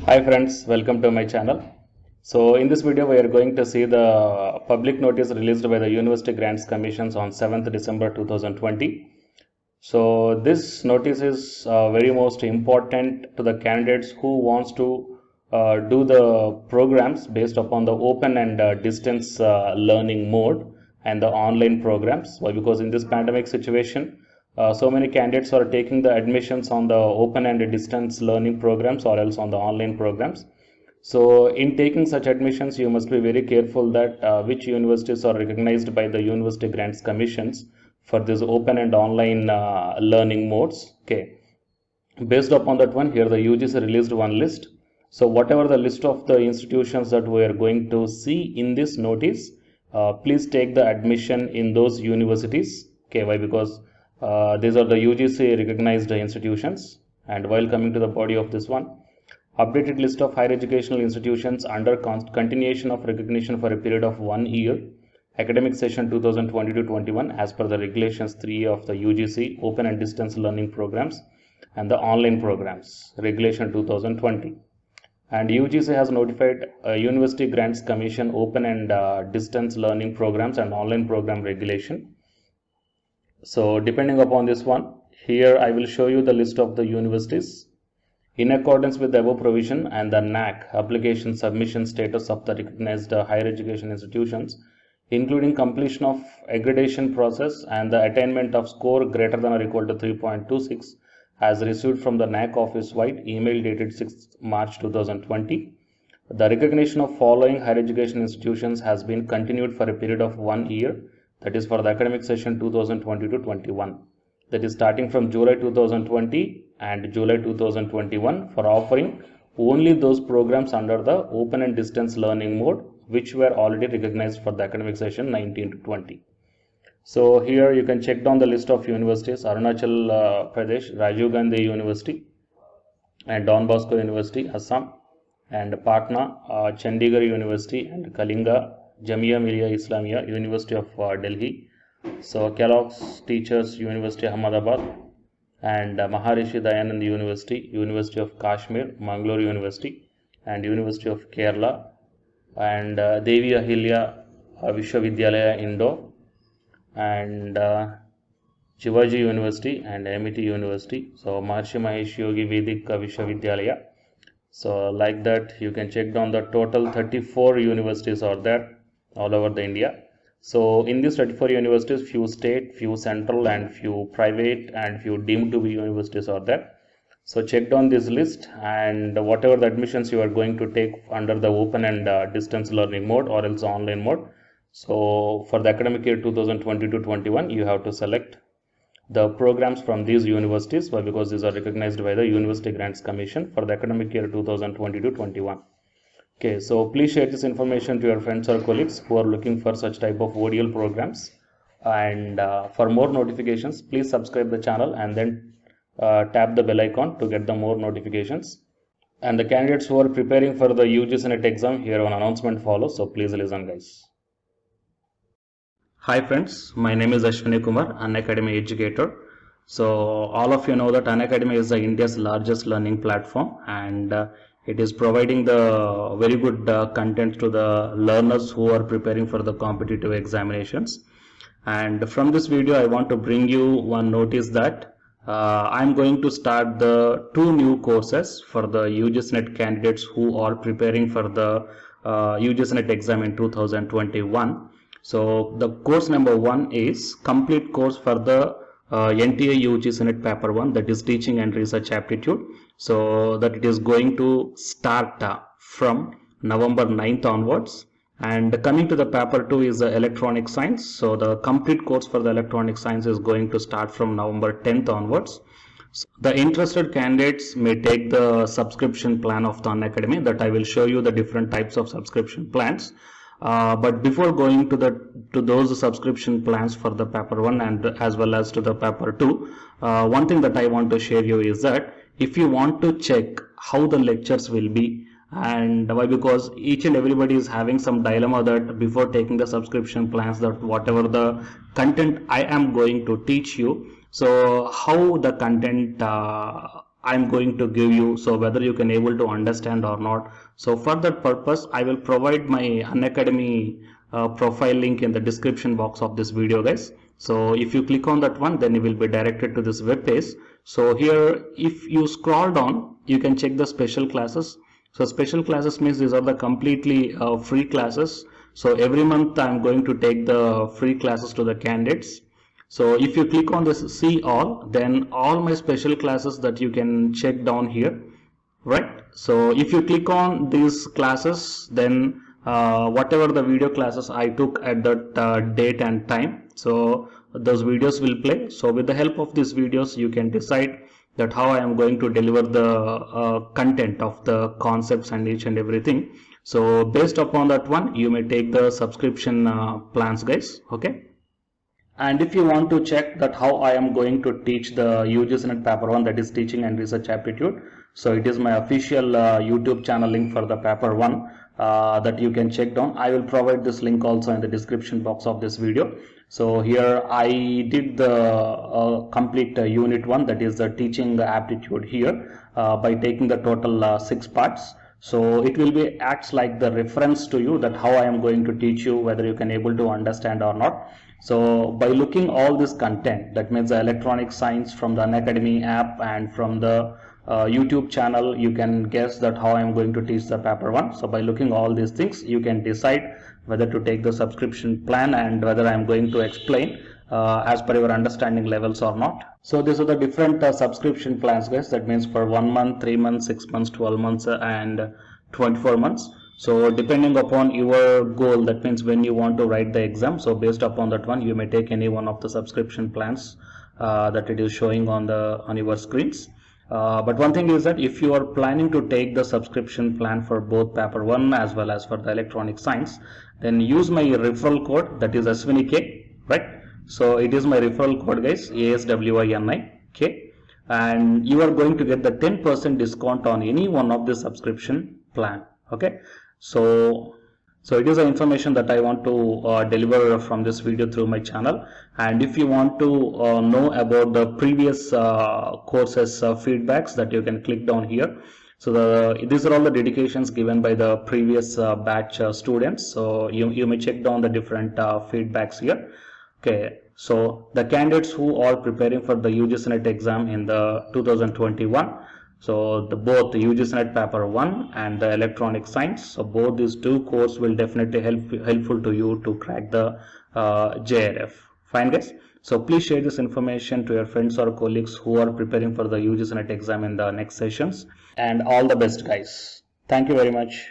Hi friends, welcome to my channel. So in this video we are going to see the public notice released by the University Grants Commissions on 7th December 2020. So this notice is very most important to the candidates who wants to do the programs based upon the open and distance learning mode and the online programs. Why? Because in this pandemic situation, so many candidates are taking the admissions on the open and distance learning programs or else on the online programs. So in taking such admissions, you must be very careful that which universities are recognized by the University Grants Commissions for this open and online learning modes. Okay, based upon that one, here the UGC released one list. So whatever the list of the institutions that we are going to see in this notice, please take the admission in those universities. Okay, why? Because these are the UGC recognized institutions. And while coming to the body of this one, updated list of higher educational institutions under continuation of recognition for a period of 1 year, academic session 2020-21 as per the regulations 3 of the UGC open and distance learning programs and the online programs regulation 2020. And UGC has notified University Grants Commission open and distance learning programs and online program regulation. So depending upon this one, here I will show you the list of the universities. In accordance with the above provision and the NAC application submission status of the recognized higher education institutions, including completion of accreditation process and the attainment of score greater than or equal to 3.26 as received from the NAC office-wide email dated 6th March 2020. The recognition of following higher education institutions has been continued for a period of 1 year, that is for the academic session 2020-21. That is starting from July 2020 and July 2021 for offering only those programs under the open and distance learning mode which were already recognized for the academic session 19 to 20. So here you can check down the list of universities: Arunachal Pradesh, Rajiv Gandhi University and Don Bosco University, Assam, and Patna, Chandigarh University, and Kalinga, Jamia Millia Islamia, University of Delhi. So Kellogg's Teachers University, Ahmedabad, and Maharishi Dayanand University, University of Kashmir, Mangalore University, and University of Kerala, and Devi Ahilya Vishwavidyalaya, Indore, and Shivaji University and Amity University. So Maharishi Mahesh Yogi Vedic Vishwavidyalaya. So like that, you can check down the total 34 universities are there all over the India. So in these 34 universities, few state, few central, and few private, and few deemed to be universities are there. So check down this list, and whatever the admissions you are going to take under the open and distance learning mode or else online mode. So for the academic year 2020-21, you have to select the programs from these universities. Why? Because these are recognized by the University Grants Commission for the academic year 2020-21. Okay, so please share this information to your friends or colleagues who are looking for such type of ODL programs. And for more notifications, please subscribe the channel and then tap the bell icon to get the more notifications. And the candidates who are preparing for the UGC NET exam, here an announcement follows. So please listen, guys. Hi friends, my name is Ashwini Kumar, Unacademy educator. So all of you know that Unacademy is India's largest learning platform, and it is providing the very good content to the learners who are preparing for the competitive examinations. And from this video, I want to bring you one notice that I'm going to start the 2 new courses for the UGC NET candidates who are preparing for the UGC NET exam in 2021. So the course number 1 is complete course for the NTA UGC NET paper 1, that is teaching and research aptitude. So that it is going to start from November 9th onwards. And coming to the paper 2 is the electronic science. So the complete course for the electronic science is going to start from November 10th onwards. So the interested candidates may take the subscription plan of the Unacademy, that I will show you the different types of subscription plans. But before going to those subscription plans for the paper 1 and as well as to the paper 2, one thing that I want to share you is that if you want to check how the lectures will be, and why? Because each and everybody is having some dilemma that before taking the subscription plans, that whatever the content I am going to teach you, so how the content I'm going to give you, so whether you can able to understand or not. So for that purpose, I will provide my Unacademy profile link in the description box of this video, guys. So if you click on that one, then you will be directed to this web page. So here, if you scroll down, you can check the special classes. So special classes means these are the completely free classes. So every month I'm going to take the free classes to the candidates. So if you click on this see all, then all my special classes that you can check down here, right? So if you click on these classes, then whatever the video classes I took at that date and time, so those videos will play. So with the help of these videos, you can decide that how I am going to deliver the content of the concepts and each and everything. So based upon that one, you may take the subscription plans, guys. Okay. And if you want to check that how I am going to teach the UGC NET paper 1, that is teaching and research aptitude, so it is my official YouTube channel link for the paper 1 that you can check down. I will provide this link also in the description box of this video. So here I did the complete unit 1, that is the teaching aptitude here by taking the total 6 parts. So it will be acts like the reference to you that how I am going to teach you, whether you can able to understand or not. So by looking all this content, that means the electronic science from the Unacademy app and from the YouTube channel, you can guess that how I am going to teach the paper 1. So by looking all these things, you can decide whether to take the subscription plan and whether I am going to explain as per your understanding levels or not. So these are the different subscription plans, guys. That means for 1 month, 3 months, 6 months, 12 months and 24 months. So depending upon your goal, that means when you want to write the exam, so based upon that one, you may take any one of the subscription plans that it is showing on your screens. But one thing is that if you are planning to take the subscription plan for both paper 1 as well as for the electronic science, then use my referral code, that is SWINIK, right? So it is my referral code, guys, ASWINIK, and you are going to get the 10% discount on any one of the subscription plan. Okay, so it is the information that I want to deliver from this video through my channel. And if you want to know about the previous courses feedbacks, that you can click down here. So these are all the dedications given by the previous batch students. So you may check down the different feedbacks here. Okay, so the candidates who are preparing for the UGC NET exam in the 2021, so both the UGC NET paper 1 and the electronic science, so both these two courses will definitely helpful to you to crack the JRF. Fine, guys. So please share this information to your friends or colleagues who are preparing for the UGC NET exam in the next sessions. And all the best, guys. Thank you very much.